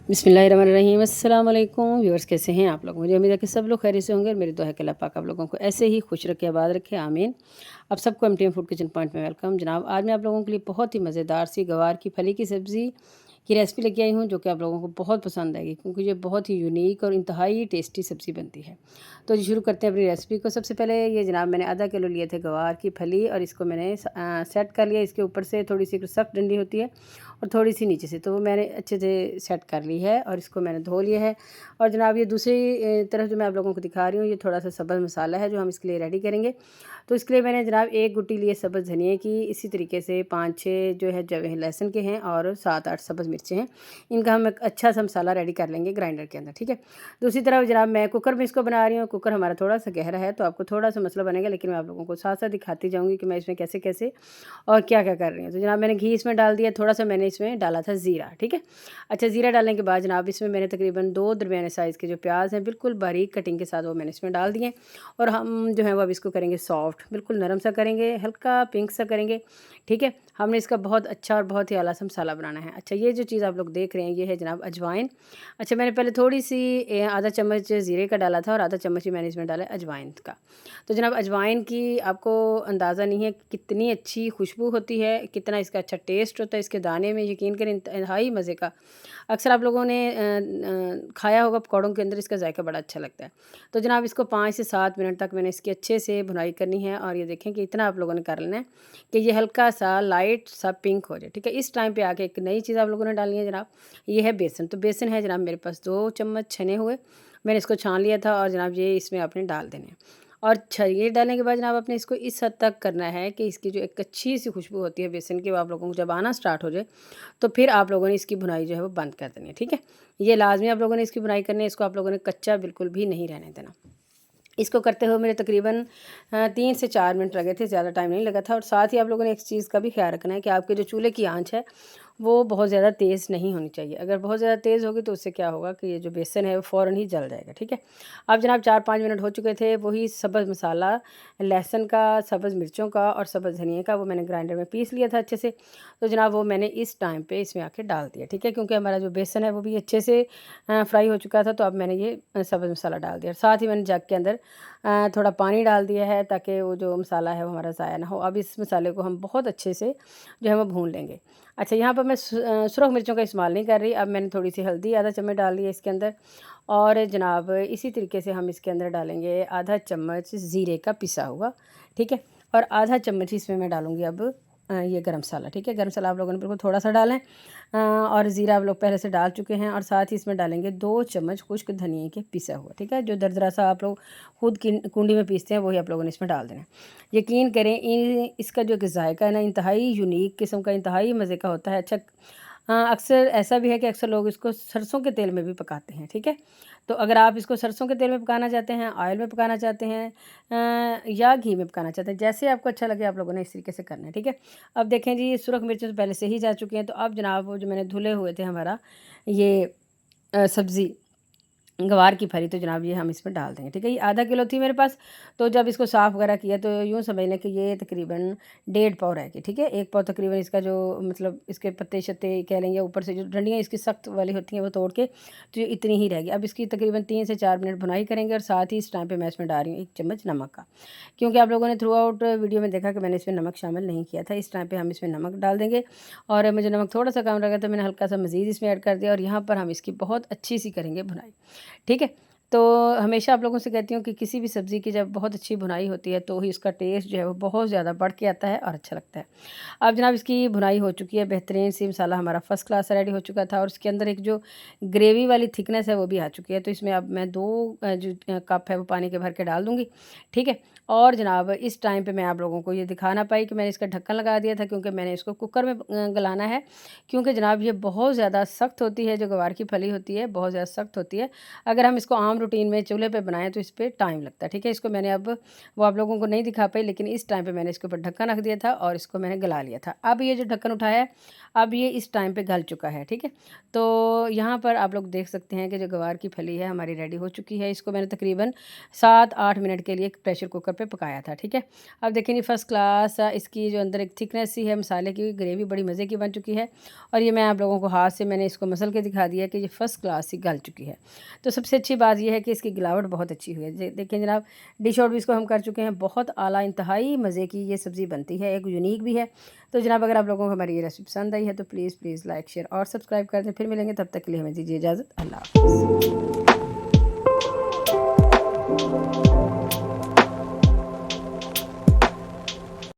बिस्मिल्लाहिर्रहमानिर्रहीम। अस्सलाम वालेकुम व्यूअर्स, कैसे हैं आप लोग? मुझे उम्मीद है कि सब लोग खैरियत से होंगे और मेरी दुआ है कि अल्लाह पाक आप लोगों को ऐसे ही खुश रखे, आबाद रखे, आमीन। आप सबको एमटीएम फूड किचन पॉइंट में वेलकम। जनाब, आज मैं आप लोगों के लिए बहुत ही मज़ेदार सी गवार की फली की सब्ज़ी की रेसिपी लेके आई हूँ, जो कि आप लोगों को बहुत पसंद आएगी क्योंकि ये बहुत ही यूनिक और इंतहाई टेस्टी सब्ज़ी बनती है। तो जी शुरू करते हैं अपनी रेसिपी को। सबसे पहले ये जनाब मैंने आधा किलो लिए थे गवार की फली और इसको मैंने सेट कर लिया। इसके ऊपर से थोड़ी सी सख्त डंडी होती है और थोड़ी सी नीचे से, तो वो मैंने अच्छे से सेट कर ली है और इसको मैंने धो लिया है। और जनाब ये दूसरी तरफ जो मैं आप लोगों को दिखा रही हूँ, ये थोड़ा सा सब्ज़ मसाला है जो हम इसके लिए रेडी करेंगे। तो इसके लिए मैंने जनाब एक गुट्टी लिए सब्ज़ धनिए की, इसी तरीके से 5-6 जो है जवे लहसुन के हैं और 7-8 सब्ज़ मिर्चें हैं। इनका हम एक अच्छा सा मसाला रेडी कर लेंगे ग्राइंडर के अंदर, ठीक है। दूसरी तरफ जनाब मैं कुकर में इसको बना रही हूँ। कुकर हमारा थोड़ा सा गहरा है तो आपको थोड़ा सा मसला बनेगा, लेकिन मैं आप लोगों को साथ साथ दिखाती जाऊँगी कि मैं इसमें कैसे कैसे और क्या क्या कर रही हूँ। तो जनाब मैंने घी इसमें डाल दिया, थोड़ा सा मैंने इसमें डाला था ज़ीरा, ठीक है। अच्छा, ज़ीरा डालने के बाद जनाब इसमें मैंने तकरीबन 2 दरमियाने साइज़ के जो प्याज हैं बिल्कुल बारीक कटिंग के साथ वो मैंने इसमें डाल दिए। और हम जो है वो अब इसको करेंगे सॉफ्ट, बिल्कुल नरम सा करेंगे, हल्का पिंक सा करेंगे, ठीक है। हमने इसका बहुत अच्छा और बहुत ही आला सा मसाला बनाना है। अच्छा, ये जो चीज़ आप लोग देख रहे हैं ये है जनाब अजवाइन। अच्छा, मैंने पहले थोड़ी सी आधा चम्मच ज़ीरे का डाला था और आधा चम्मच ही मैंने इसमें डाला अजवाइन का। तो जनाब अजवाइन की आपको अंदाज़ा नहीं है कितनी अच्छी खुशबू होती है, कितना इसका अच्छा टेस्ट होता है इसके दाने में, यकीन करें इंतहाई मज़े का। अक्सर आप लोगों ने खाया होगा पकौड़ों के अंदर, इसका जायका बड़ा अच्छा लगता है। तो जनाब इसको 5 से 7 मिनट तक मैंने इसकी अच्छे से भुनाई करनी है और ये देखें कि इतना आप लोगों ने कर लेना है कि ये हल्का सा लाइट सा पिंक हो जाए, ठीक है। इस टाइम पे आके एक नई चीज़ आप लोगों ने डालनी है जनाब, ये है बेसन। तो बेसन है जनाब मेरे पास 2 चम्मच छने हुए, मैंने इसको छान लिया था और जनाब ये इसमें आपने डाल देने हैं। और ये डालने के बाद जनाब आपने इसको इस हद तक करना है कि इसकी जो एक अच्छी सी खुशबू होती है बेसन की, वो आप लोगों को जब आना स्टार्ट हो जाए तो फिर आप लोगों ने इसकी भुनाई जो है वो बंद कर देनी है, ठीक है। ये लाजमी आप लोगों ने इसकी भुनाई करनी है, इसको आप लोगों ने कच्चा बिल्कुल भी नहीं रहने देना। इसको करते हुए मेरे तकरीबन 3 से 4 मिनट लगे थे, ज़्यादा टाइम नहीं लगा था। और साथ ही आप लोगों ने एक चीज़ का भी ख्याल रखना है कि आपके जो चूल्हे की आंच है वो बहुत ज़्यादा तेज़ नहीं होनी चाहिए। अगर बहुत ज़्यादा तेज़ होगी तो उससे क्या होगा कि ये जो बेसन है वो फ़ौरन ही जल जाएगा, ठीक है। अब जनाब 4-5 मिनट हो चुके थे, वही सब्ज़ मसाला लहसुन का, सब्ज़ मिर्चों का और सब्ज़ धनिए का वो मैंने ग्राइंडर में पीस लिया था अच्छे से। तो जनाब वो मैंने इस टाइम पे इसमें आके डाल दिया, ठीक है, क्योंकि हमारा जो बेसन है वो भी अच्छे से फ्राई हो चुका था। तो अब मैंने ये सब्ज़ मसाला डाल दिया। साथ ही मैंने जग के अंदर थोड़ा पानी डाल दिया है ताकि वो जो मसाला है वो हमारा ज़ाया ना हो। अब इस मसाले को हम बहुत अच्छे से जो है वो भून लेंगे। अच्छा, यहाँ पर मैं सुरख मिर्चों का इस्तेमाल नहीं कर रही। अब मैंने थोड़ी सी हल्दी आधा चम्मच डाल दी है इसके अंदर। और जनाब इसी तरीके से हम इसके अंदर डालेंगे आधा चम्मच ज़ीरे का पिसा हुआ, ठीक है। और आधा चम्मच इसमें मैं डालूँगी अब ये गरम मसाला, ठीक है। गरम मसाला आप लोगों ने बिल्कुल थोड़ा सा डालें। और ज़ीरा आप लोग पहले से डाल चुके हैं। और साथ ही इसमें डालेंगे 2 चम्मच खुश्क धनिए के पिसा हुआ, ठीक है। जो दरदरा सा आप लोग खुद की कुंडी में पीसते हैं वही आप लोगों ने इसमें डाल देना है। यकीन करें इसका जो जायका है ना इंतहाई यूनिक किस्म का, इंतहाई मज़े का होता है। अच्छा, अक्सर ऐसा भी है कि अक्सर लोग इसको सरसों के तेल में भी पकाते हैं, ठीक है। तो अगर आप इसको सरसों के तेल में पकाना चाहते हैं, ऑयल में पकाना चाहते हैं या घी में पकाना चाहते हैं, जैसे आपको अच्छा लगे आप लोगों ने इस तरीके से करना है, ठीक है। अब देखें जी, सुरख मिर्चें तो पहले से ही जा चुकी हैं। तो अब जनाब वो जो मैंने धुले हुए थे हमारा ये सब्ज़ी गवार की फली, तो जनाब ये हम इसमें डाल देंगे, ठीक है। ये आधा किलो थी मेरे पास। तो जब इसको साफ़ वगैरह किया तो यूँ समझ लें कि ये तकरीबन 1.5 पाव रहेगी, ठीक है। 1 पाव तकरीबन इसका जो मतलब इसके पत्ते शत्ते कह लेंगे, ऊपर से जो डंडियाँ इसकी सख्त वाली होती हैं वो तोड़ के, तो ये इतनी ही रहेगी। अब इसकी तकरीबन 3 से 4 मिनट भुनाई करेंगे। और साथ ही इस टाइम पे मैं इसमें डाल रही हूँ 1 चम्मच नमक का, क्योंकि आप लोगों ने थ्रू आउट वीडियो में देखा कि मैंने इसमें नमक शामिल नहीं किया था। इस टाइम पे हम इसमें नमक डाल देंगे। और मुझे नमक थोड़ा सा कम लगा तो मैंने हल्का सा मज़ीद इसमें ऐड कर दिया। और यहाँ पर हम इसकी बहुत अच्छी सी करेंगे भुनाई, ठीक है। तो हमेशा आप लोगों से कहती हूँ कि किसी भी सब्ज़ी की जब बहुत अच्छी भुनाई होती है तो ही उसका टेस्ट जो है वो बहुत ज़्यादा बढ़ के आता है और अच्छा लगता है। अब जनाब इसकी भुनाई हो चुकी है, बेहतरीन सी मसाला हमारा फ़र्स्ट क्लास रेडी हो चुका था। और उसके अंदर एक जो ग्रेवी वाली थिकनेस है वो भी आ चुकी है। तो इसमें अब मैं 2 जो कप है वो पानी के भर के डाल दूँगी, ठीक है। और जनाब इस टाइम पे मैं आप लोगों को ये दिखा ना पाई कि मैंने इसका ढक्कन लगा दिया था, क्योंकि मैंने इसको कुकर में गलाना है। क्योंकि जनाब ये बहुत ज़्यादा सख्त होती है, जो गवार की फली होती है बहुत ज़्यादा सख्त होती है। अगर हम इसको आम रूटीन में चूल्हे पे बनाएं तो इस पर टाइम लगता है, ठीक है। इसको मैंने अब वो आप लोगों को नहीं दिखा पाई, लेकिन इस टाइम पे मैंने इसके ऊपर ढक्कन रख दिया था और इसको मैंने गला लिया था। अब ये जो ढक्कन उठाया है, अब ये इस टाइम पे गल चुका है, ठीक है। तो यहाँ पर आप लोग देख सकते हैं कि जो गवार की फली है हमारी रेडी हो चुकी है। इसको मैंने तकरीबन 7-8 मिनट के लिए प्रेशर कुकर पे पकाया था, ठीक है। अब देखें, ये फर्स्ट क्लास इसकी जो अंदर एक थिकनेस सी है मसाले की, ग्रेवी बड़ी मज़े की बन चुकी है। और ये मैं आप लोगों को हाथ से मैंने इसको मसल के दिखा दिया कि ये फ़र्स्ट क्लास सी गल चुकी है। तो सबसे अच्छी बात यह है कि इसकी गिलावट बहुत अच्छी हुई है। देखें जनाब, डिश आउट भी इसको हम कर चुके हैं। बहुत आला इंतहाई मज़े की ये सब्ज़ी बनती है, एक यूनिक भी है। तो जनाब, अगर आप लोगों को हमारी ये रेसिपी पसंद आई है तो प्लीज़ लाइक शेयर और सब्सक्राइब कर दें। फिर मिलेंगे, तब तक के लिए हमें दीजिए इजाज़त। अल्लाह हाफ़िज़।